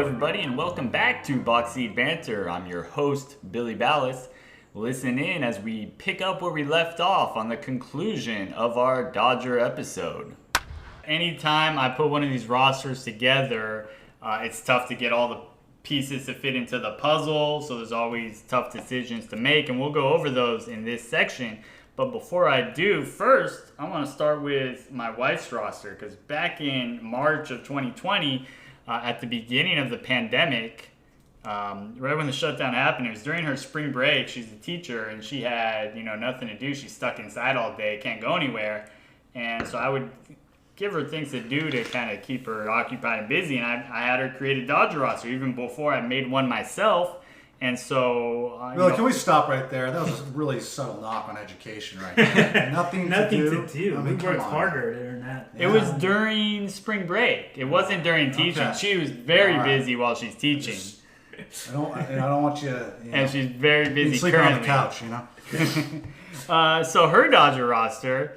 everybody, and welcome back to Box Seat Banter. I'm your host, Billy Ballas. Listen in as we pick up where we left off on the conclusion of our Dodger episode. Anytime I put one of these rosters together, it's tough to get all the pieces to fit into the puzzle, so there's always tough decisions to make, and we'll go over those in this section. But before I do, first, I want to start with my wife's roster, because back in March of 2020, at the beginning of the pandemic, right when the shutdown happened, it was during her spring break. She's a teacher, and she had, nothing to do. She's stuck inside all day, can't go anywhere. And so I would give her things to do to kind of keep her occupied and busy. And I had her create a Dodger roster even before I made one myself. And so... Really, can we stop right there? That was a really subtle knock on education right there. Nothing to do. I mean, we worked harder than that. It was during spring break. It wasn't during teaching. Okay. She was very busy while she's teaching. I don't want you to... And she's very busy sleeping currently. on the couch, So her Dodger roster...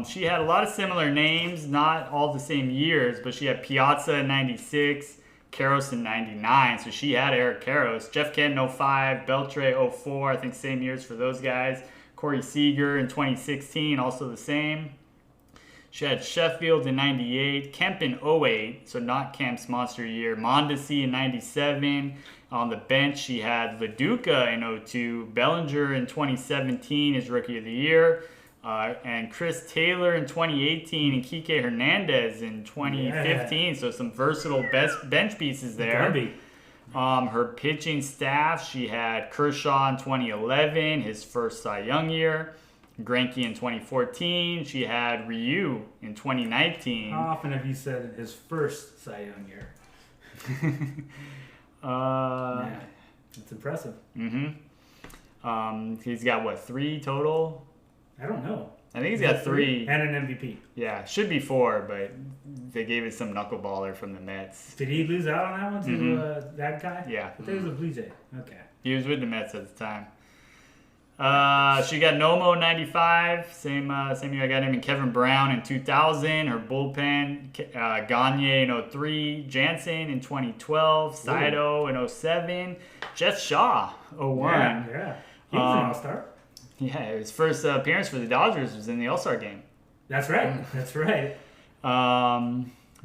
she had a lot of similar names, not all the same years, but she had Piazza in 96, Karros in 99, so she had Eric Karros. Jeff Kent in 05, Beltre 04, I think same years for those guys. Corey Seager in 2016, also the same. She had Sheffield in 98, Kemp in 08, so not Kemp's monster year. Mondesi in 97. On the bench, she had Viduka in 02, Bellinger in 2017, his rookie of the year. And Chris Taylor in 2018 and Kike Hernandez in 2015. So some versatile bench pieces there. Her pitching staff, she had Kershaw in 2011, his first Cy Young year. Greinke in 2014. She had Ryu in 2019. How often have you said his first Cy Young year? Yeah, it's impressive. He's got, 3 total? I don't know. I think he's got 3. And an MVP. Yeah, should be 4, but they gave it some knuckleballer from the Mets. Did he lose out on that one to that guy? Yeah. I think it was a Blue Jay. Okay. He was with the Mets at the time. She got Nomo in 95, same year I got him, and Kevin Brown in 2000. Her bullpen, Gagne in 03, Jansen in 2012, Saito in 07, Jeff Shaw 01. Yeah. He was an all-star. Yeah, his first appearance for the Dodgers was in the All-Star game. That's right. That's right.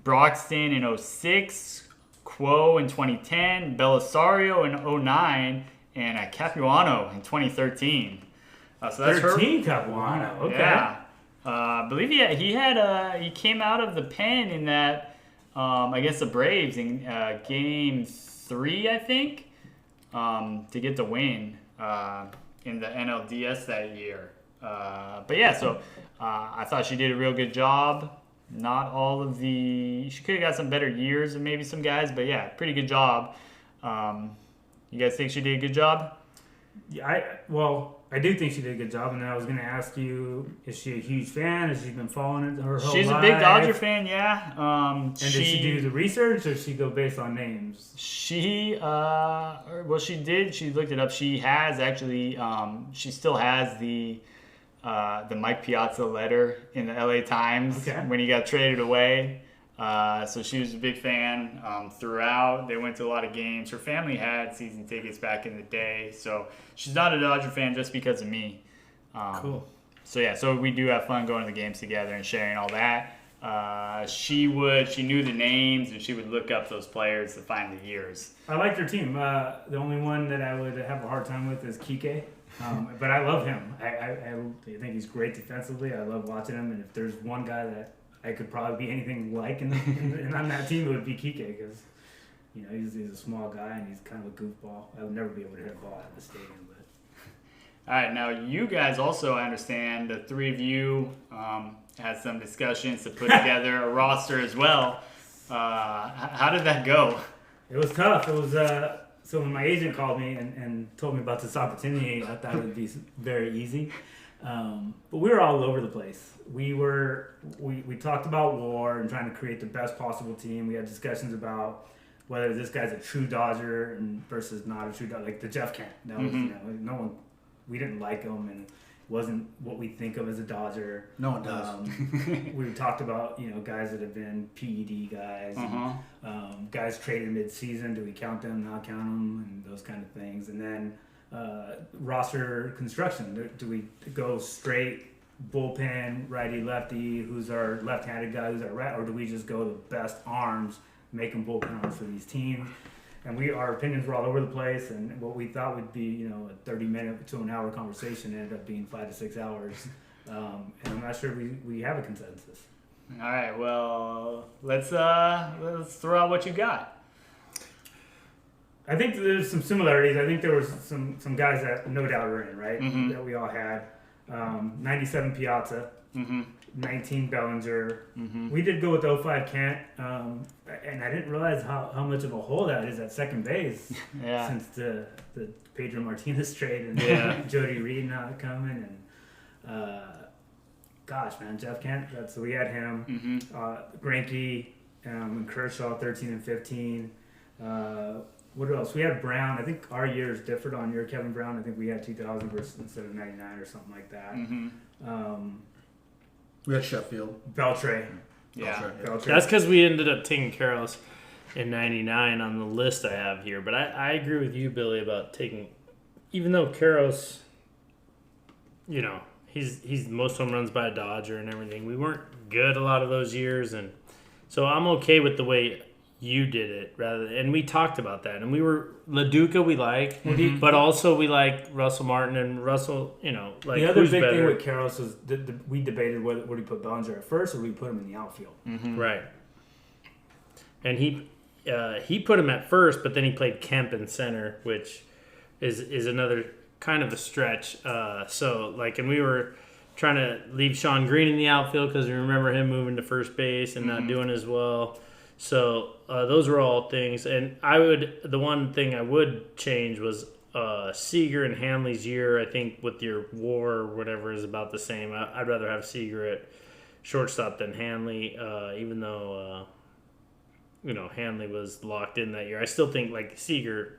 Broxton in 06, Quo in 2010, Belisario in 09, and Capuano in 2013. So that's 13 Capuano. Okay. Yeah. I believe he came out of the pen in that against the Braves in Game 3, I think, to get the win. In the NLDS that year. But yeah, so I thought she did a real good job. Not all of she could have got some better years and maybe some guys, but yeah, pretty good job. You guys think she did a good job? Yeah, I do think she did a good job, and then I was going to ask you, is she a huge fan? Has she been following it her whole life? She's a big Dodger fan, yeah. And did she do the research, or did she go based on names? She did. She looked it up. She has actually, she still has the Mike Piazza letter in the LA Times when he got traded away. So she was a big fan throughout. They went to a lot of games. Her family had season tickets back in the day. So she's not a Dodger fan just because of me. Cool. So yeah, so we do have fun going to the games together and sharing all that. She knew the names, and she would look up those players to find the years. I liked her team. The only one that I would have a hard time with is Kike. But I love him. I think he's great defensively. I love watching him. And if there's one guy that I could probably be anything like and on that team, it would be Kike, because he's a small guy and he's kind of a goofball. I would never be able to hit a ball out of the stadium. But all right, now you guys also, I understand, the 3 of you had some discussions to put together a roster as well. How did that go? It was tough. It was so when my agent called me and told me about this opportunity, I thought it would be very easy. But we were all over the place. We talked about WAR and trying to create the best possible team. We had discussions about whether this guy's a true Dodger versus not a true Dodger, like the Jeff Kent. That was no one. We didn't like him, wasn't what we think of as a Dodger. No one does. We talked about, guys that have been PED guys, and, guys traded mid-season. Do we count them, not count them, and those kind of things. And then roster construction. Do we go straight bullpen, righty, lefty, who's our left-handed guy, who's our right, or do we just go the best arms, make them bullpen arms for these teams? And our opinions were all over the place, and what we thought would be, a 30-minute to an hour conversation ended up being 5 to 6 hours. And I'm not sure we have a consensus. All right, well, let's throw out what you got. I think there's some similarities. I think there was some guys that no doubt are in, right? Mm-hmm. That we all had. 97 Piazza. Mm-hmm. 19 Bellinger. Mm-hmm. We did go with 05 Kent, and I didn't realize how much of a hole that is at second base since the Pedro Martinez trade and Jody Reed not coming, and gosh, man, Jeff Kent. So we had him. Greinke and Kershaw 13 and 15. What else? We had Brown. I think our years differed on your Kevin Brown. I think we had 2000 versus instead of 99 or something like that. We had Sheffield. Beltre. Yeah. Beltre. That's because we ended up taking Karros in 99 on the list I have here. But I agree with you, Billy, about taking, even though Karros, he's the most home runs by a Dodger and everything. We weren't good a lot of those years, and so I'm okay with the way you did it and we talked about that, and we were LaDuca we like, but also we like Russell Martin and Russell, like the other who's big better. thing with Karros was we debated whether we put Bellinger at first or we put him in the outfield. Right, and he put him at first, but then he played Kemp in center, which is another kind of a stretch. And we were trying to leave Sean Green in the outfield because we remember him moving to first base and not doing as well. So those were all things, and the one thing I would change was Seager and Hanley's year. I think with your WAR or whatever is about the same. I'd rather have Seager at shortstop than Hanley, even though Hanley was locked in that year. I still think like Seager's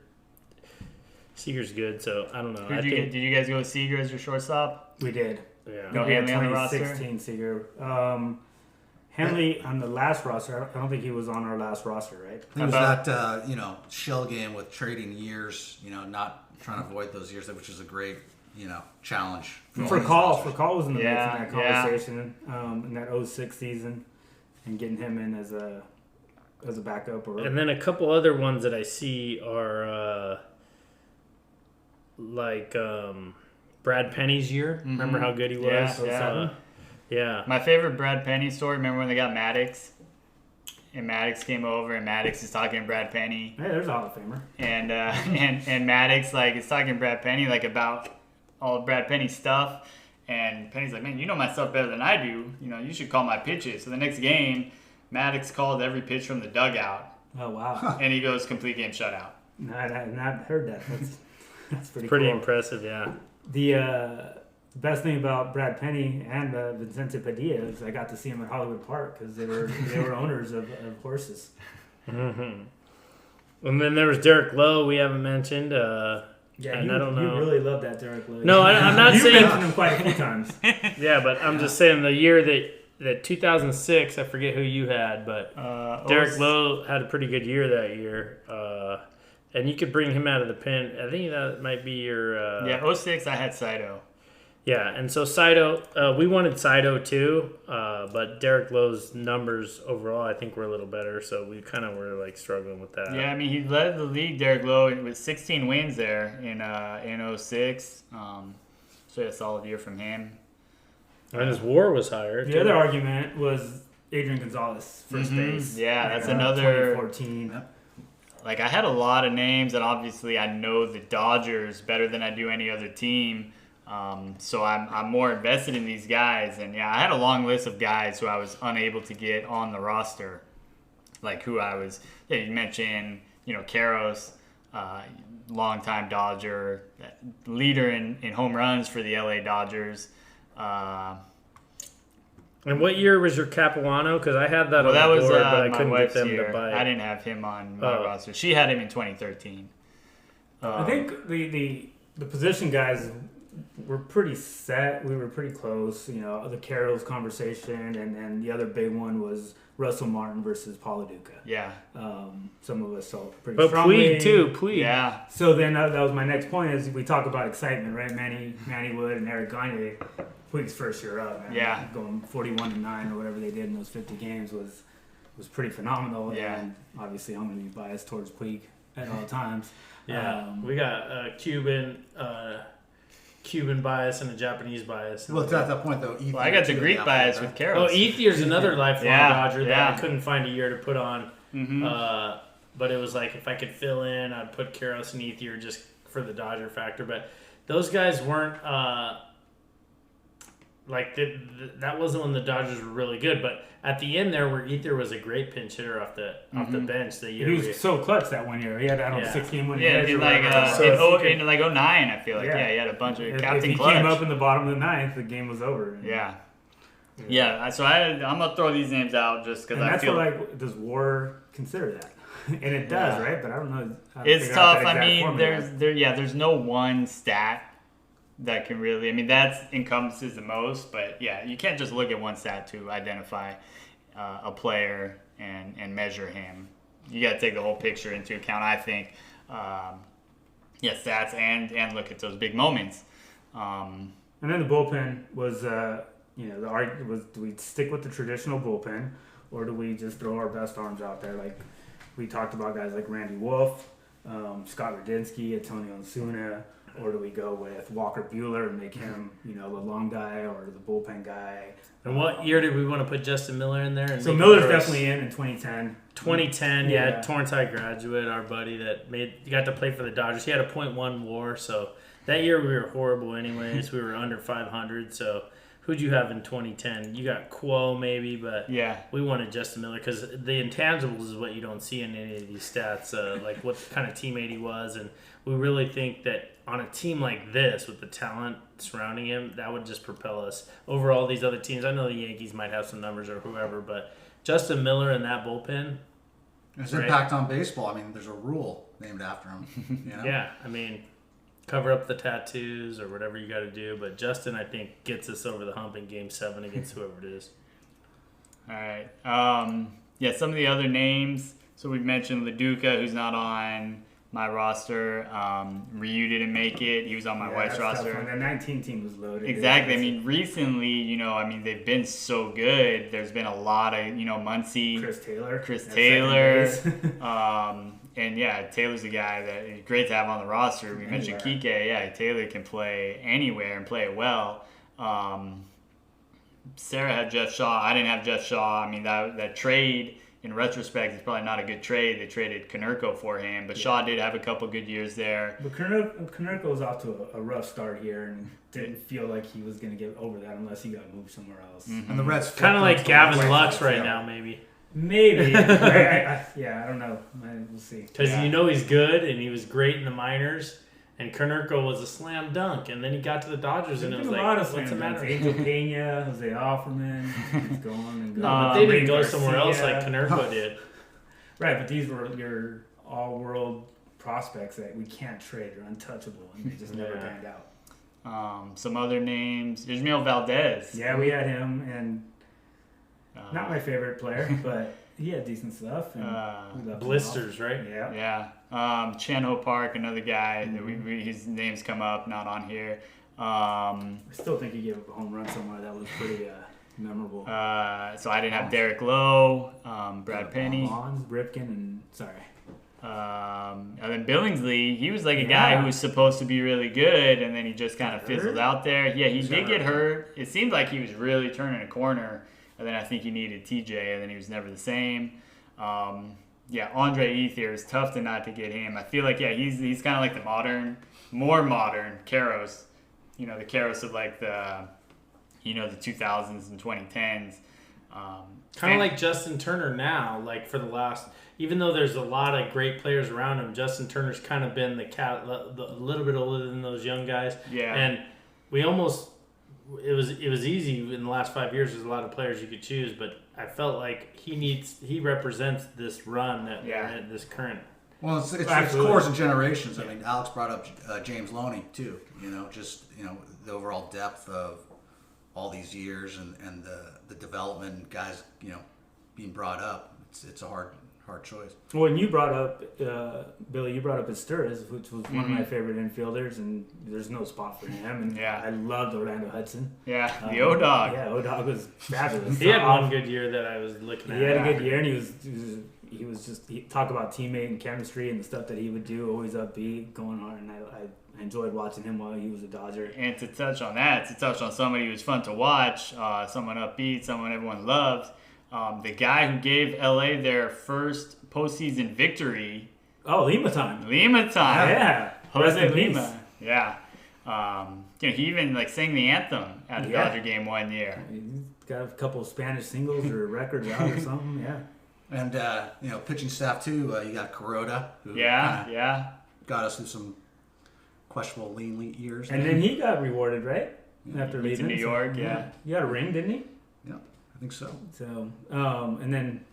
good. So I don't know. Did you guys go with Seager as your shortstop? We did. Yeah. No Hanley on the roster? 2016 Seager. Henley on the last roster. I don't think he was on our last roster, right? It was that shell game with trading years. Not trying to avoid those years, which is a great challenge. For Call was in the mix in that conversation in that 06 season, and getting him in as a backup. And then a couple other ones that I see are Brad Penny's year. Remember how good he was? Yeah. My favorite Brad Penny story, remember when they got Maddox? And Maddox came over, and Maddox is talking to Brad Penny. Hey, there's a Hall of Famer. And and Maddox is talking to Brad Penny about all of Brad Penny's stuff. And Penny's like, man, you know my stuff better than I do. You should call my pitches. So the next game, Maddox called every pitch from the dugout. Oh, wow. And he goes complete game shutout. No, I've not heard that. That's pretty cool. Impressive, yeah. The best thing about Brad Penny and Vicente Padilla is I got to see him at Hollywood Park because they were owners of horses. And then there was Derek Lowe we haven't mentioned. I don't know. You really love that Derek Lowe. No, I'm not you saying... You mentioned him quite a few times. Yeah, but I'm just saying the year that 2006, I forget who you had, but Derek Lowe had a pretty good year that year. And you could bring him out of the pen. I think that might be your... 06 I had Saito. Yeah, and so Saito, we wanted Saito too, but Derek Lowe's numbers overall I think were a little better, so we kind of were struggling with that. Yeah, I mean he led the league, Derek Lowe, with 16 wins there in 06. So a solid year from him. And his WAR was higher. The other argument was Adrian Gonzalez, first base. Yeah, that's another 2014. Yep. I had a lot of names, and obviously I know the Dodgers better than I do any other team. So I'm more invested in these guys, and I had a long list of guys who I was unable to get on the roster, you mentioned, Karros, longtime Dodger, leader in home runs for the LA Dodgers. And what year was your Capuano? Because I had that on that the was board, but I couldn't wife's get them year. to buy it. I didn't have him on my roster. She had him in 2013. I think the position guys were pretty set. We were pretty close. You know, the Carroll's conversation, and then the other big one was Russell Martin versus Paulo Duca. Yeah. Some of us felt pretty But strongly. Puig too, Puig. Yeah. So then that was my next point is we talk about excitement, right? Manny Wood and Eric Gagne, Puig's first year up, man. Yeah. Going 41-9 or whatever they did in those 50 games was pretty phenomenal. Yeah. And obviously I'm going to be biased towards Puig at all times. Yeah, we got Cuban bias and a Japanese bias. Well, it's at that point though. Well, I got the Greek bias with Carroll. Oh, Ethier's another lifelong Dodger that yeah. I couldn't find a year to put on. Mm-hmm. But it was like if I could fill in, I'd put Karros and Ethier just for the Dodger factor. But those guys weren't that wasn't when the Dodgers were really good. But at the end there, where Ethier was a great pinch hitter off the bench the year. He was so clutch that one year. He had, 6-game winning Yeah, edge in or like whatever. in like 09, I feel like. Yeah. Yeah, he had a bunch of If captain he clutch. came up in the bottom of the ninth, the game was over. Yeah. So I'm gonna throw these names out just because And I that's feel what, does WAR consider that? And it does, Yeah. right? But I don't know. How to it's figure out tough. that I exact mean, formula. there's no one stat that can really. I mean, that encompasses the most. But yeah, you can't just look at one stat to identify a player and measure him. You got to take the whole picture into account. I think. Stats and look at those big moments. And then the bullpen was, the argument was, do we stick with the traditional bullpen, or do we just throw our best arms out there? Like we talked about guys like Randy Wolf, Scott Radinsky, Antonio Osuna, or do we go with Walker Buehler and make him, the long guy or the bullpen guy? And what year did we want to put Justin Miller in there? And So make Miller's him definitely in 2010. 2010, Yeah. Torrance High graduate, our buddy that got to play for the Dodgers. He had a .1 WAR, so that year we were horrible anyways. We were under 500, so who'd you have in 2010? You got Quo maybe, but Yeah. we wanted Justin Miller because the intangibles is what you don't see in any of these stats, like what kind of teammate he was, and we really think that on a team like this with the talent surrounding him, that would just propel us over all these other teams. I know the Yankees might have some numbers or whoever, but Justin Miller in that bullpen. His impact on baseball. I mean, there's a rule named after him. Yeah, I mean, cover up the tattoos or whatever you got to do. But Justin, I think, gets us over the hump in Game 7 against whoever it is. All right. Some of the other names. So we've mentioned Leduca, who's not on my roster. Ryu didn't make it. He was on my White's roster. The 19 team was loaded. Exactly. I mean, recently, they've been so good. There's been a lot of, Muncy. Chris Taylor. And yeah, Taylor's a guy that is great to have on the roster. We mentioned Kike. Yeah, Taylor can play anywhere and play it well. Sarah had Jeff Shaw. I didn't have Jeff Shaw. I mean, that trade, in retrospect, is probably not a good trade. They traded Konerko for him, but Shaw did have a couple good years there. But Konerko was off to a rough start here and didn't feel like he was going to get over that unless he got moved somewhere else. And the Reds Kind of like Gavin White Lux Sox, right yeah. now, maybe. Maybe. I don't know. We'll see. Because Yeah. he's good and he was great in the minors. And Konerko was a slam dunk. And then he got to the Dodgers and it was a like, lot of what's the slam matter? dunks. Angel Pena, Jose Offerman, he's going and going. No, but they didn't go Garcia. somewhere else like Konerko did. Right, but these were your all-world prospects that we can't trade. They're untouchable, and they just never panned out. Some other names. Ismael Valdez. Yeah, we had him, and not my favorite player, but he had decent stuff. And we left him Blisters, right? off. Yeah. Yeah. Chan-Ho Park, another guy that his name's come up, not on here. I still think he gave up a home run somewhere that was pretty memorable. So I didn't have Derek Lowe, Brad Penny. Bonds, Ripken, and And then Billingsley, he was like a guy who was supposed to be really good, and then he just kind of fizzled out there. Yeah, he did get hurt. It seemed like he was really turning a corner, and then I think he needed TJ, and then he was never the same. Andre Ethier is tough to not to get him. I feel like, he's kind of like the more modern Karros. The Karros of like the 2000s and 2010s. Kind of like Justin Turner now, like for the last, even though there's a lot of great players around him, Justin Turner's kind of been a little bit older than those young guys. Yeah. And we almost, it was easy in the last 5 years. There's a lot of players you could choose, but I felt like he represents this run that we're in, this current Well, it's Absolutely. cores and generations. I mean, Alex brought up James Loney too. The overall depth of all these years and the development guys, being brought up. It's a hard choice. When you brought up, Billy, you brought up Esturris, which was one of my favorite infielders, and there's no spot for him. And Yeah. I loved Orlando Hudson. Yeah, the O-Dog. Yeah, O-Dog was fabulous. He had one good year that I was looking at. He had a good year, and he talk about teammate and chemistry and the stuff that he would do, always upbeat, going hard, and I enjoyed watching him while he was a Dodger. And to touch on somebody who was fun to watch, someone upbeat, someone everyone loved, the guy who gave LA their first postseason victory. Oh, Lima time. Yeah. Rest Jose in peace. Lima. Yeah. He even sang the anthem at the Dodger game one year. He's got a couple of Spanish singles or records out or something. Yeah. And pitching staff too. You got Kuroda, who Yeah. got us through some questionable lean years. And then he got rewarded, right? After Went to leaving New York, yeah. He got a ring, didn't he? Yeah, I think so. So, and then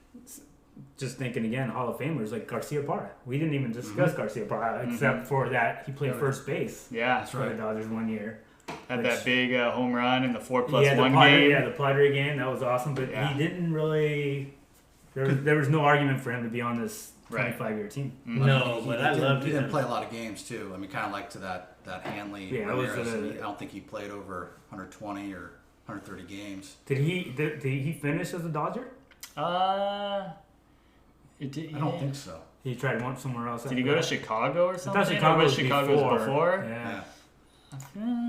just thinking again, Hall of Famers like Garcia Parra. We didn't even discuss Garcia Parra except for that he played first base. Yeah. That's For right. the Dodgers one year. Had that big home run in the 4+1 Padre, game. Yeah, the Padre game. That was awesome. But Yeah. he didn't really. There was no argument for him to be on this 25-year team. No, but I loved He didn't him. play a lot of games too. I mean, kind of like to that Hanley. Yeah, that was Ramirez. I don't think he played over 120 or 130 games. Did he finish as a Dodger? I don't think so. He tried one somewhere else. Did he go to Chicago or I something? thought Chicago Or was Chicago's before? Yeah.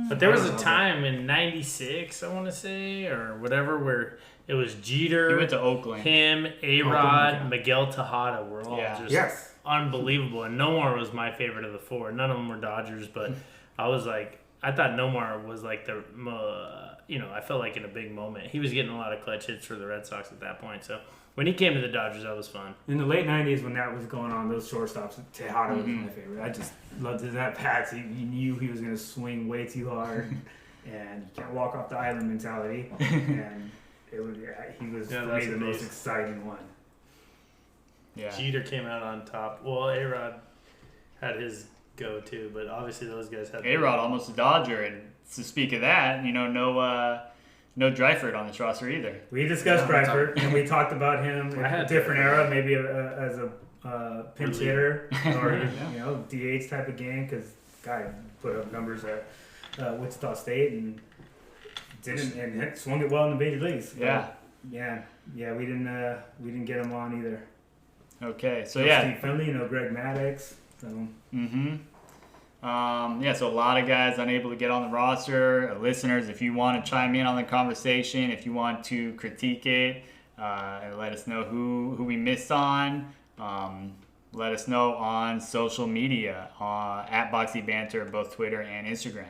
But there was a time in '96, I want to say, or whatever, where it was Jeter, He went to Oakland. him, A-Rod, Miguel Tejada were all Yeah. just Yes. unbelievable. And Nomar was my favorite of the four. None of them were Dodgers, but I thought Nomar was like I felt like in a big moment. He was getting a lot of clutch hits for the Red Sox at that point. So when he came to the Dodgers, that was fun. In the late 90s when that was going on, those shortstops, Tejada was my favorite. I just loved his at-bats. He knew he was going to swing way too hard, and you can't walk off the island mentality. And he was, for me, that's the most amazing. exciting one. Yeah. Jeter came out on top. Well, A-Rod had his go too, but obviously those guys had A-Rod almost a Dodger, and to speak of that, no Dryford on this roster either. We discussed Bradford, and we talked about him in I a had different Dryford. era, maybe as a pinch hitter or DH type of game, because guy put up numbers at Wichita State and swung it well in the major leagues. Yeah. Yeah. We didn't get him on either. Okay, so No yeah. Steve Finley, Greg Maddux. So So a lot of guys unable to get on the roster. Listeners, if you want to chime in on the conversation, if you want to critique it, and let us know who we missed on, let us know on social media, at Boxy Banter, both Twitter and Instagram.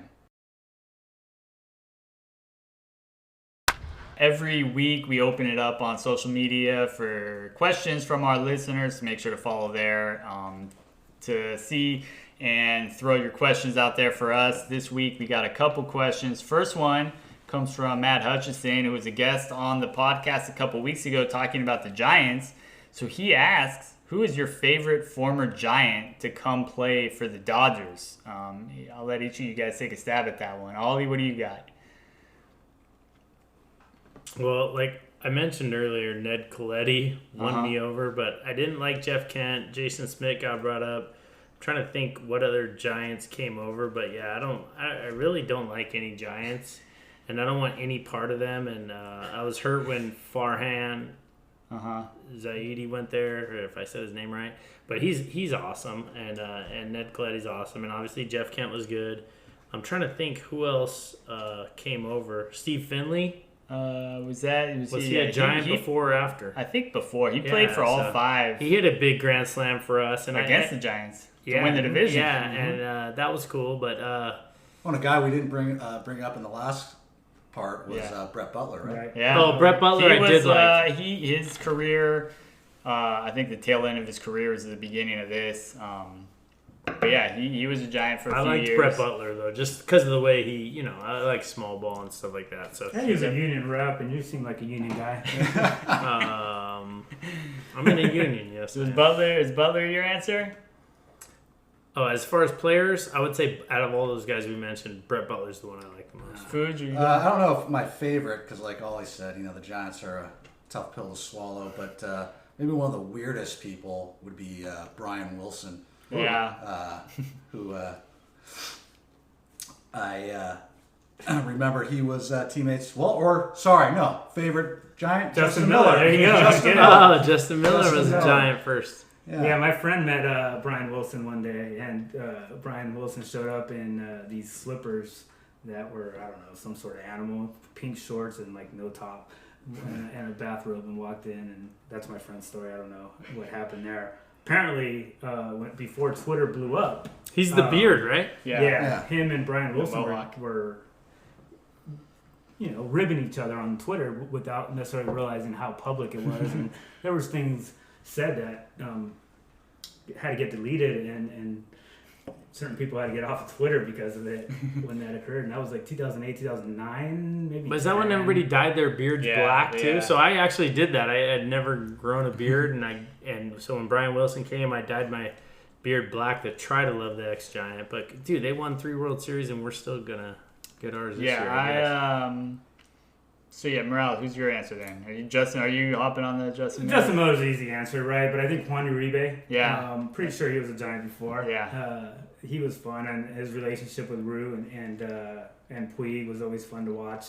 Every week we open it up on social media for questions from our listeners, so make sure to follow there to see and throw your questions out there for us. This week we got a couple questions. First one comes from Matt Hutchison, who was a guest on the podcast a couple weeks ago talking about the Giants. So he asks, who is your favorite former Giant to come play for the Dodgers? I'll let each of you guys take a stab at that one. Ollie, what do you got? Well, like I mentioned earlier, Ned Coletti won me over, but I didn't like Jeff Kent. Jason Smith got brought up. I'm trying to think what other Giants came over, but yeah, I really don't like any Giants, and I don't want any part of them. And I was hurt when Farhan Zaidi went there, or if I said his name right. But he's awesome, and Ned Coletti's awesome, and obviously Jeff Kent was good. I'm trying to think who else came over. Steve Finley. Was he a Giant before or after? I think before. He played for all five. He hit a big grand slam for us and against the Giants to win the division. Yeah, and that was cool. But One a guy we didn't bring up in the last part was Brett Butler, right? Yeah. Oh, Brett Butler, I did like. His career. I think the tail end of his career was at the beginning of this. But yeah, he was a Giant for a few years. I liked Brett Butler though, just because of the way he, I like small ball and stuff like that. So and he was a union rep, and you seem like a union guy. I'm in a union, yes. So is Butler your answer? Oh, as far as players, I would say out of all those guys we mentioned, Brett Butler's the one I like the most. Fuji. I don't know if my favorite, because like Ollie said, the Giants are a tough pill to swallow, but maybe one of the weirdest people would be Brian Wilson. Yeah. Who I remember he was teammates. Favorite Giant, Justin Miller. There you go. Justin Miller. Oh, Justin Miller was a Giant first. Yeah, my friend met Brian Wilson one day, and Brian Wilson showed up in these slippers that were, I don't know, some sort of animal, pink shorts and like no top, and a bathrobe, and walked in, and that's my friend's story. I don't know what happened there. Apparently, before Twitter blew up, he's the beard, right? Yeah, him and Brian Wilson Mohawk. were ribbing each other on Twitter without necessarily realizing how public it was, and there was things said that had to get deleted, and certain people had to get off of Twitter because of it when that occurred, and that was like 2008, 2009, maybe. But is that when everybody dyed their beards black too? Yeah. So I actually did that. I had never grown a beard, and so when Brian Wilson came, I dyed my beard black to try to love the ex-Giant. But dude, they won 3 World Series, and we're still gonna get ours this year. So Morales, who's your answer then? Are you hopping on the Justin Miller? Justin Miller's the easy answer, right? But I think Juan Uribe. Yeah. Pretty sure he was a Giant before. Yeah. He was fun, and his relationship with Rue and Puig was always fun to watch.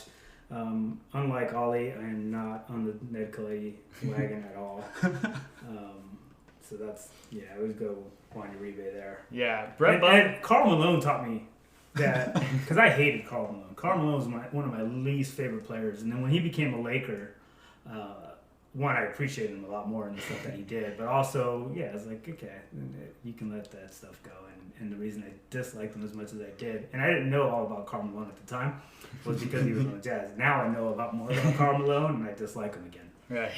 Unlike Ollie, I am not on the Ned Clay wagon at all. So that's, I would go Juan Uribe there. Yeah. And Karl Malone taught me that, because I hated Karl Malone. Karl Malone was one of my least favorite players, and then when he became a Laker, one, I appreciated him a lot more in the stuff that he did, but also, I was like, okay, you can let that stuff go. And the reason I disliked him as much as I did, and I didn't know all about Karl Malone at the time, was because he was on the Jazz. Now I know a lot more about Karl Malone, and I dislike him again. Right.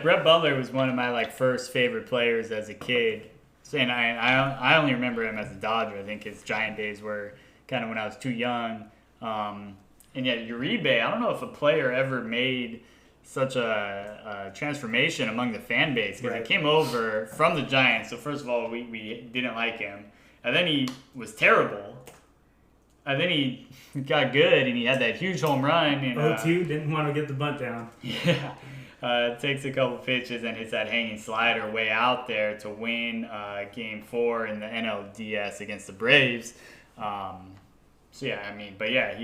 Brett Butler was one of my first favorite players as a kid. And I only remember him as a Dodger. I think his Giant days were kind of when I was too young. And yet Uribe, I don't know if a player ever made such a transformation among the fan base, because he came over from the Giants. So first of all, we didn't like him, and then he was terrible, and then he got good, and he had that huge home run. And, 0-2, didn't want to get the bunt down. Yeah. Takes a couple pitches and hits that hanging slider way out there to win Game 4 in the NLDS against the Braves. He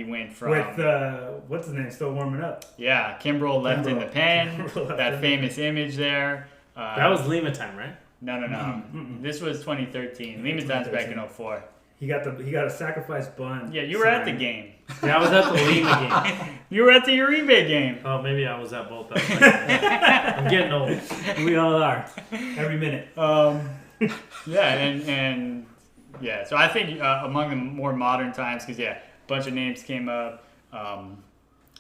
went from... With, what's his name, still warming up. Yeah, Kimbrel left in the pen, that famous image there. That was Lima time, right? No. Mm-mm. This was 2013. Lima time's back in 04. He got a sacrifice bunt. Yeah, you were at the game. Yeah, I was at the Lima game. You were at the Uribe game. Oh, maybe I was at both. I'm getting old. We all are. Every minute. So I think among the more modern times, because a bunch of names came up.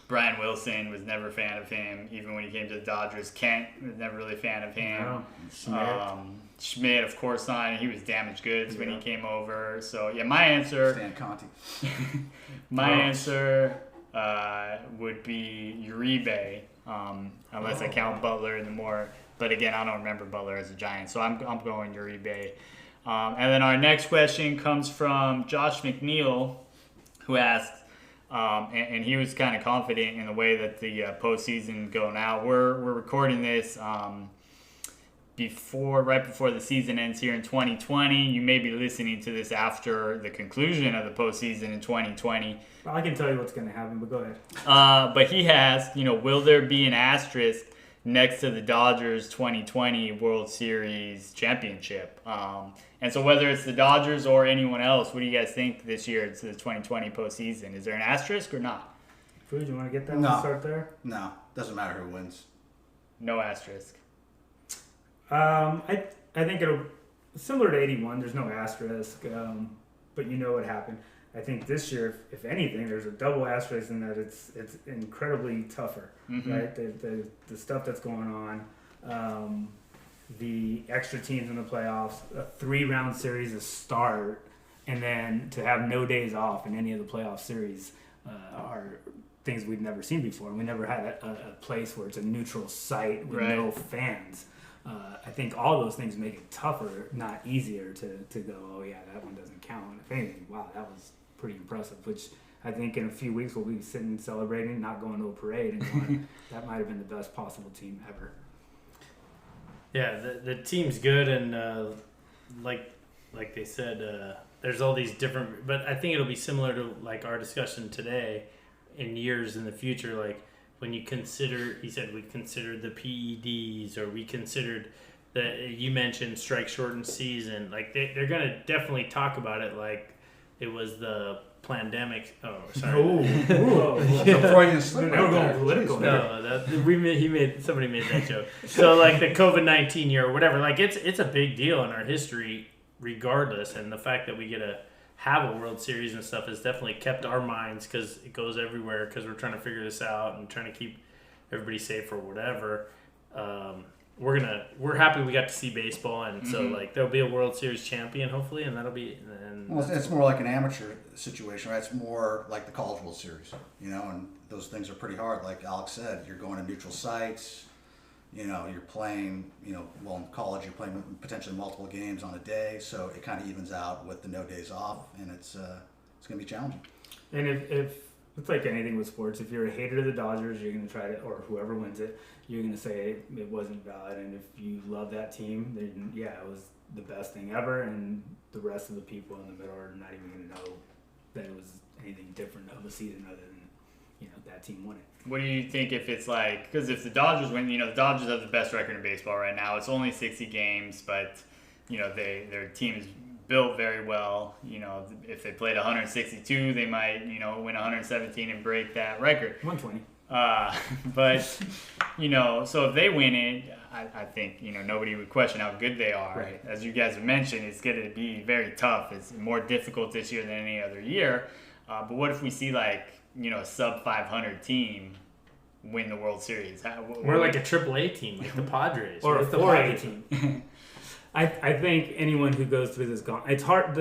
Brian Wilson was never a fan of him, even when he came to the Dodgers. Kent was never really a fan of him. Schmidt, of course, not. He was damaged goods when he came over. So my answer. Stan Conti. My answer would be Uribe, unless I count Butler in the more. But again, I don't remember Butler as a Giant, so I'm going Uribe. And then our next question comes from Josh McNeil, who asked, and he was kind of confident in the way that the postseason go now. We're recording this right before the season ends here in 2020. You may be listening to this after the conclusion of the postseason in 2020. Well, I can tell you what's going to happen, but go ahead. But he asked, will there be an asterisk next to the Dodgers 2020 World Series championship? And so whether it's the Dodgers or anyone else, what do you guys think this year? It's the 2020 postseason. Is there an asterisk or not? Food, you want to get that No. one start there? No, doesn't matter who wins. No asterisk. I think it'll similar to 81. There's no asterisk, but you know what happened. I think this year, if anything, there's a double asterisk in that it's incredibly tougher, right? The stuff that's going on, the extra teams in the playoffs, a 3-round series to start, and then to have no days off in any of the playoff series are things we've never seen before. We never had a place where it's a neutral site with no fans. I think all those things make it tougher, not easier to go, oh yeah, that one doesn't count. If anything, wow, that was pretty impressive, which I think in a few weeks we'll be sitting celebrating, not going to a parade, and going, that might have been the best possible team ever. Yeah, the team's good, and like they said, there's all these different, but I think it'll be similar to like our discussion today in years in the future, like when you consider, he said we considered the PEDs, or we considered you mentioned strike shortened season, like they're going to definitely talk about it like it was the pandemic. Oh, sorry. Before you slip Now we're going political. No, somebody made that joke. So like the COVID-19 year or whatever, like it's a big deal in our history regardless, and the fact that we get to have a World Series and stuff has definitely kept our minds, because it goes everywhere, because we're trying to figure this out and trying to keep everybody safe or whatever. We're happy we got to see baseball, and so like there'll be a World Series champion hopefully, and that'll be. Well, it's more like an amateur situation, right? It's more like the College World Series, and those things are pretty hard. Like Alex said, you're going to neutral sites. You're playing, well, in college you're playing potentially multiple games on a day, so it kind of evens out with the no days off, and it's going to be challenging. And if it's like anything with sports, if you're a hater of the Dodgers, you're going to try to, or whoever wins it, you're going to say it wasn't valid. And if you love that team, then yeah, it was the best thing ever, and the rest of the people in the middle are not even going to know that it was anything different of a season other than that team won it. What do you think if it's like, because if the Dodgers win, the Dodgers have the best record in baseball right now. It's only 60 games, but, their team is built very well. If they played 162, they might, win 117 and break that record. 120. But, so if they win it, I think, nobody would question how good they are. Right. As you guys have mentioned, it's going to be very tough. It's more difficult this year than any other year. But what if we see like, a sub 500 team win the World Series? We're like a AAA team, like the Padres, or a the 4A team. I think anyone who goes through this it's hard.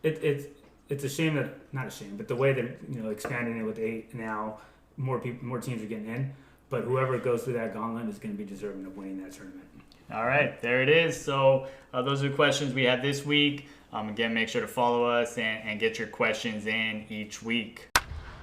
It's a shame that, not a shame, but the way that expanding it with 8 now, more teams are getting in. But whoever goes through that gauntlet is going to be deserving of winning that tournament. All right, there it is. So those are the questions we had this week. Again, make sure to follow us and get your questions in each week.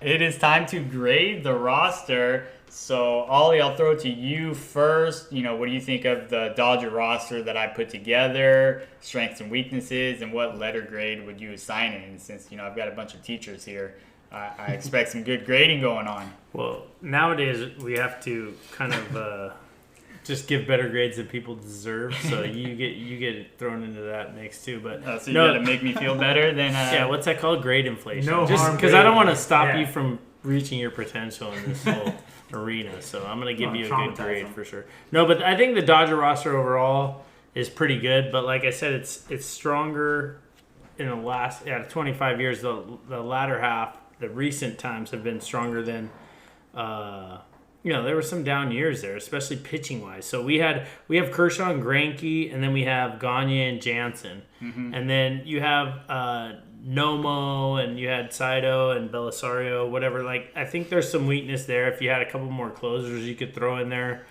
It is time to grade the roster. So, Ollie, I'll throw it to you first. What do you think of the Dodger roster that I put together, strengths and weaknesses, and what letter grade would you assign it? And since, I've got a bunch of teachers here, I expect some good grading going on. Well, nowadays we have to kind of just give better grades than people deserve. So you get thrown into that mix too. But so you got to make me feel better than yeah. What's that called? Grade inflation. No just harm because I don't want to grading. stop you from reaching your potential in this whole arena. So I'm gonna give you a good grade for sure. No, but I think the Dodger roster overall is pretty good. But like I said, it's stronger in the last 25 years. The latter half, the recent times have been stronger than. There were some down years there, especially pitching wise. So we have Kershaw and Greinke, and then we have Gagne and Jansen, and then you have Nomo, and you had Saito and Belisario, whatever. Like I think there's some weakness there. If you had a couple more closers, you could throw in there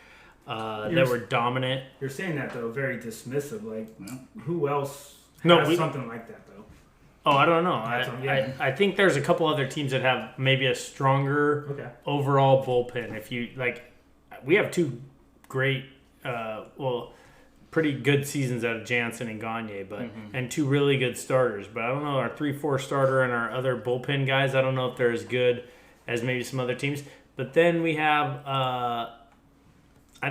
that were dominant. You're saying that though very dismissive. Like who else has something like that though? Oh, I don't know. I think there's a couple other teams that have maybe a stronger overall bullpen. If you we have two great, pretty good seasons out of Jansen and Gagne, but and two really good starters. But I don't know, our 3-4 starter and our other bullpen guys, I don't know if they're as good as maybe some other teams. But then we have, I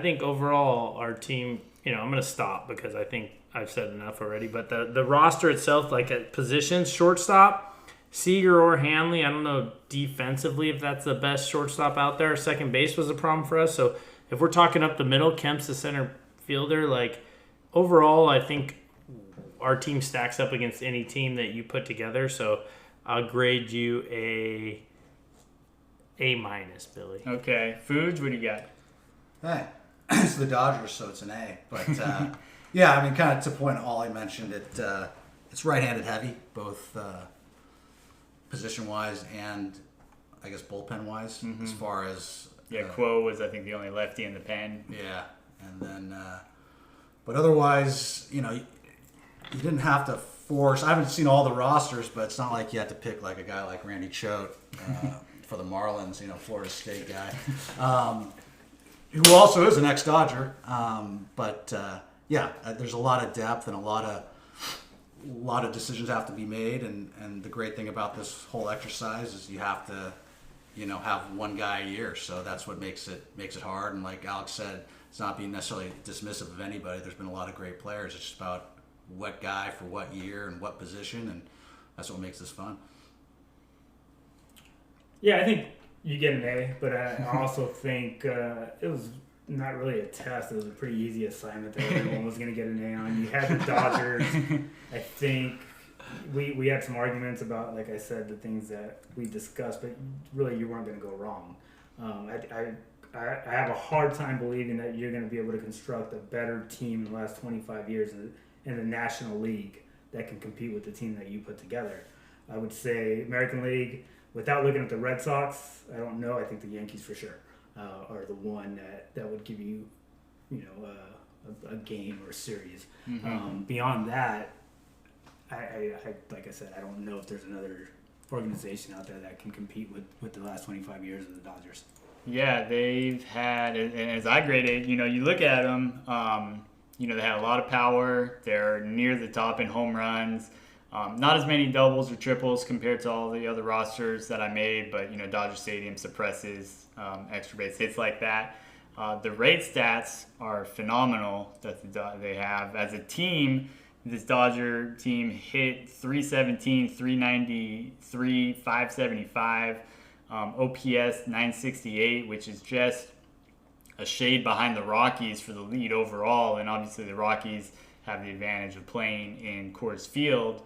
think overall our team, I'm going to stop because I think I've said enough already, but the roster itself, like at positions, shortstop, Seager or Hanley. I don't know defensively if that's the best shortstop out there. Second base was a problem for us. So if we're talking up the middle, Kemp's the center fielder. Like overall, I think our team stacks up against any team that you put together. So I'll grade you A-, Billy. Okay, Fuge, what do you got? Hey, it's the Dodgers, so it's an A. But yeah, I mean, kind of to point Ollie mentioned it. It's right-handed heavy, both position-wise and I guess bullpen-wise. As far as Quo was I think the only lefty in the pen. Yeah, and then But otherwise, you didn't have to force. I haven't seen all the rosters, but it's not like you had to pick like a guy like Randy Choate for the Marlins, Florida State guy, who also is an ex-Dodger. There's a lot of depth and a lot of decisions have to be made, and the great thing about this whole exercise is you have to, have one guy a year. So that's what makes it hard. And like Alex said, it's not being necessarily dismissive of anybody. There's been a lot of great players. It's just about what guy for what year and what position, and that's what makes this fun. Yeah, I think you get an A, but I also think it was not really a test. It was a pretty easy assignment that everyone was going to get an A on. You had the Dodgers. I think we had some arguments about, like I said, the things that we discussed, but really you weren't going to go wrong. I have a hard time believing that you're going to be able to construct a better team in the last 25 years in the National League that can compete with the team that you put together. I would say American League, without looking at the Red Sox, I don't know. I think the Yankees for sure are the one that would give you, a game or a series. Mm-hmm. Beyond that, I like I said, I don't know if there's another organization out there that can compete with the last 25 years of the Dodgers. Yeah, they've had, and as I graded, you look at them, they had a lot of power. They're near the top in home runs. Not as many doubles or triples compared to all the other rosters that I made, but, Dodger Stadium suppresses extra base hits like that. The rate stats are phenomenal that they have. As a team, this Dodger team hit 317, 393, 575. OPS 968, which is just a shade behind the Rockies for the lead overall, and obviously the Rockies have the advantage of playing in Coors Field.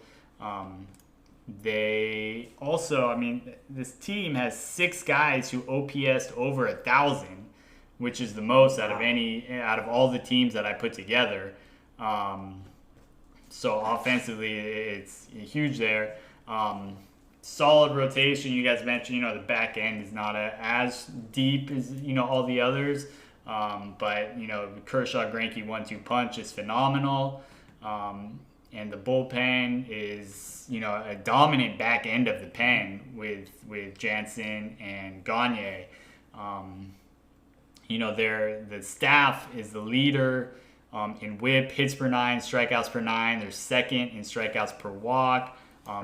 They also, this team has 6 guys who OPS'd over 1,000, which is the most out of all the teams that I put together. So offensively, it's huge there. Solid rotation. You guys mentioned, the back end is not as deep as, all the others. But, Kershaw, Greinke 1-2 punch is phenomenal. And the bullpen is, a dominant back end of the pen with Jansen and Gagne. The staff is the leader in WHIP, hits per 9, strikeouts per 9. They're second in strikeouts per walk.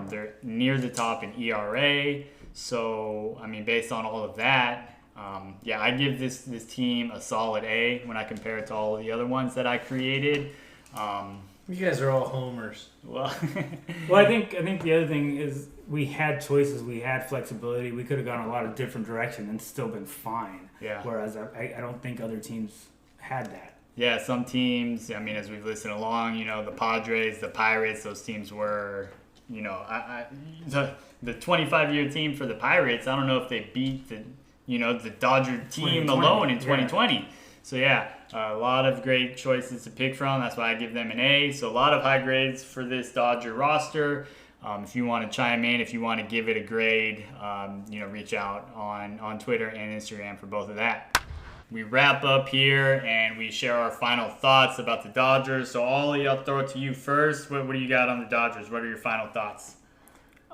They're near the top in ERA. So, based on all of that, I give this team a solid A when I compare it to all of the other ones that I created. You guys are all homers. Well, I think the other thing is we had choices, we had flexibility. We could have gone a lot of different directions and still been fine. Yeah. Whereas I don't think other teams had that. Yeah, some teams, as we've listened along, the Padres, the Pirates, those teams were... the 25-year team for the Pirates, I don't know if they beat the Dodger team alone in 2020. Yeah. So, a lot of great choices to pick from. That's why I give them an A. So, a lot of high grades for this Dodger roster. If you want to chime in, if you want to give it a grade, reach out on Twitter and Instagram for both of that. We wrap up here and we share our final thoughts about the Dodgers. So, Ollie, I'll throw it to you first. What do you got on the Dodgers? What are your final thoughts?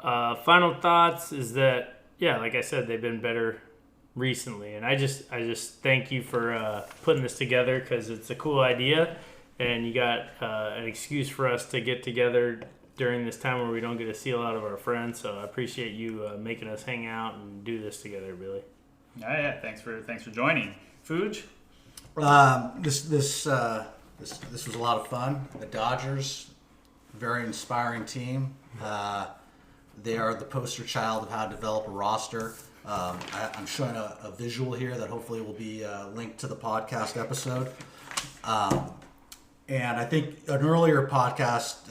Final thoughts is that, like I said, they've been better recently. And I just thank you for putting this together because it's a cool idea. And you got an excuse for us to get together during this time where we don't get to see a lot of our friends. So I appreciate you making us hang out and do this together, Billy. Oh, yeah. Thanks for joining. Fuj? This was a lot of fun. The Dodgers, very inspiring team. They are the poster child of how to develop a roster. I'm showing a visual here that hopefully will be linked to the podcast episode. And I think an earlier podcast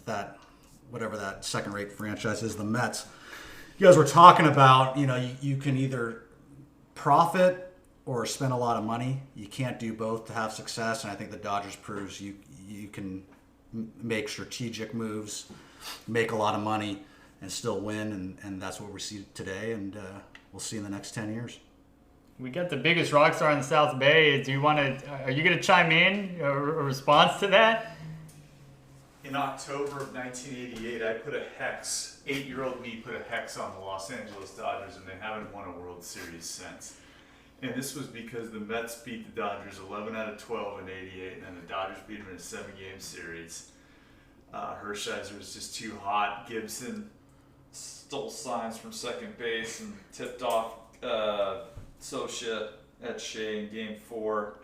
that whatever that second-rate franchise is, the Mets. You guys were talking about you can either profit or spend a lot of money. You can't do both to have success, and I think the Dodgers proves you can make strategic moves, make a lot of money, and still win, and that's what we see today, and we'll see in the next 10 years. We got the biggest rock star in the South Bay. Are you going to chime in a response to that? In October of 1988, I put a hex. 8-year-old me put a hex on the Los Angeles Dodgers, and they haven't won a World Series since. And this was because the Mets beat the Dodgers 11 out of 12 in '88, and then the Dodgers beat them in a 7-game series. Hershiser was just too hot. Gibson stole signs from second base and tipped off Socia at Shea in Game 4.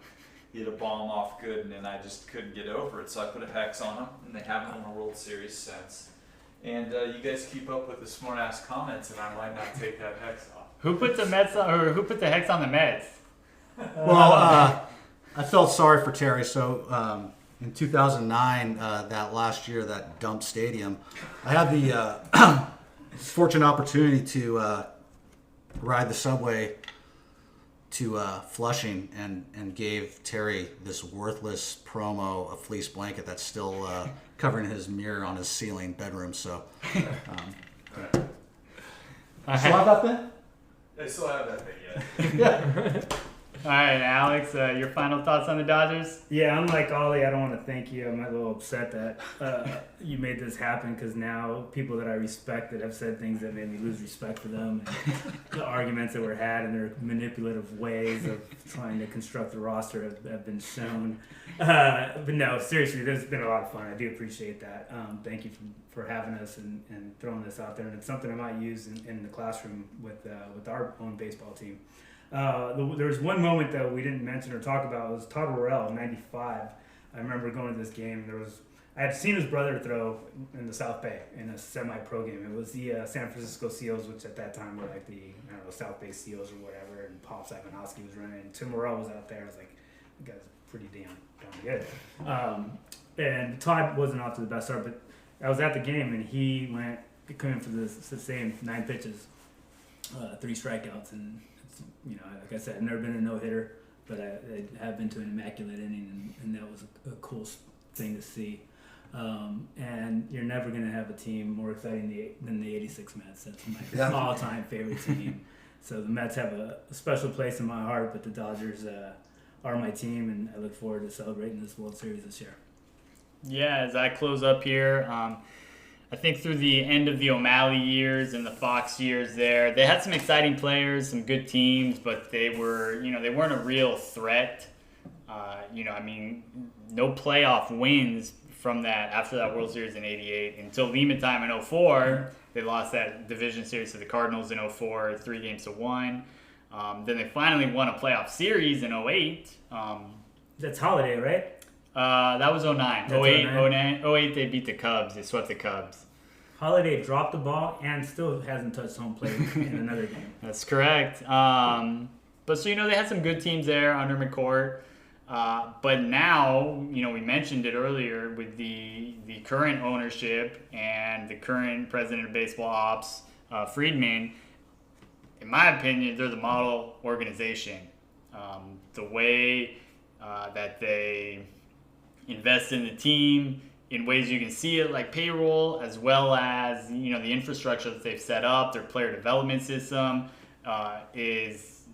He hit a bomb off Gooden, and I just couldn't get over it. So I put a hex on him, and they haven't won a World Series since. And you guys keep up with the smart-ass comments, and I might not take that hex off. Who put the Mets who put the hex on the Mets? Well, I felt sorry for Terry. So in 2009, that last year, that dumped stadium, I had the fortunate opportunity to ride the subway to Flushing and gave Terry this worthless promo, a fleece blanket that's still covering his mirror on his ceiling bedroom. So, still have that thing? I still have that thing, yeah. All right, Alex, your final thoughts on the Dodgers? Yeah, unlike Ollie, I don't want to thank you. I'm a little upset that you made this happen because now people that I respect that have said things that made me lose respect for them, and the arguments that were had and their manipulative ways of trying to construct the roster have been shown. But no, seriously, this has been a lot of fun. I do appreciate that. Thank you for having us and throwing this out there. And it's something I might use in the classroom with our own baseball team. There was one moment that we didn't mention or talk about. It was Todd Worrell in '95. I remember going to this game. I had seen his brother throw in the South Bay in a semi-pro game. It was the San Francisco Seals, which at that time were like the South Bay Seals or whatever. And Paul Sabanowski was running. And Tim Worrell was out there. I was like, the guy's pretty damn good. And Todd wasn't off to the best start, but I was at the game and he came in for the same 9 pitches, 3 strikeouts, and. Like I said, I've never been a no-hitter, but I have been to an immaculate inning, and that was a cool thing to see. And you're never going to have a team more exciting than the '86 Mets. That's my all-time favorite team. So the Mets have a special place in my heart, but the Dodgers are my team, and I look forward to celebrating this World Series this year. Yeah, as I close up here, I think through the end of the O'Malley years and the Fox years there, they had some exciting players, some good teams, but they weren't a real threat. No playoff wins from that after that World Series in '88 until Lehman time in '04. They lost that division series to the Cardinals in '04, 3-1. Then they finally won a playoff series in '08. That's Holiday, right? That was '09. 08 they beat the Cubs. They swept the Cubs. Holiday dropped the ball and still hasn't touched home plate in another game. That's correct. But they had some good teams there under McCourt. But now, we mentioned it earlier with the current ownership and the current president of baseball ops, Friedman. In my opinion, they're the model organization. The way that they invest in the team in ways you can see it, like payroll, as well as the infrastructure that they've set up, their player development system is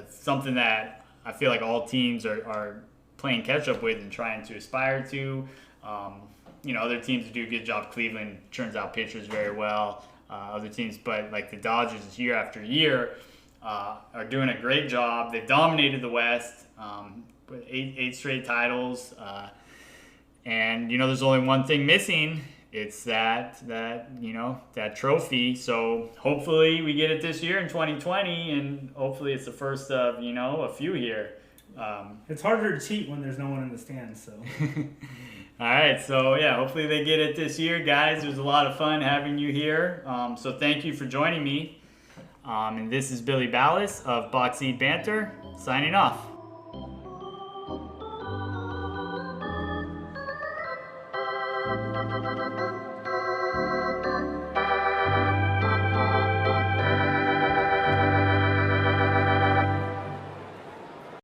something that I feel like all teams are playing catch up with and trying to aspire to. Other teams do a good job. Cleveland churns out pitchers very well. Other teams, but like the Dodgers year after year are doing a great job. They've dominated the West. 8 straight titles. And there's only one thing missing. It's that trophy. So hopefully we get it this year in 2020, and hopefully it's the first of a few here. It's harder to cheat when there's no one in the stands. So. All right. So yeah, hopefully they get it this year, guys. It was a lot of fun having you here. So thank you for joining me. And this is Billy Ballas of Box Seat Banter signing off.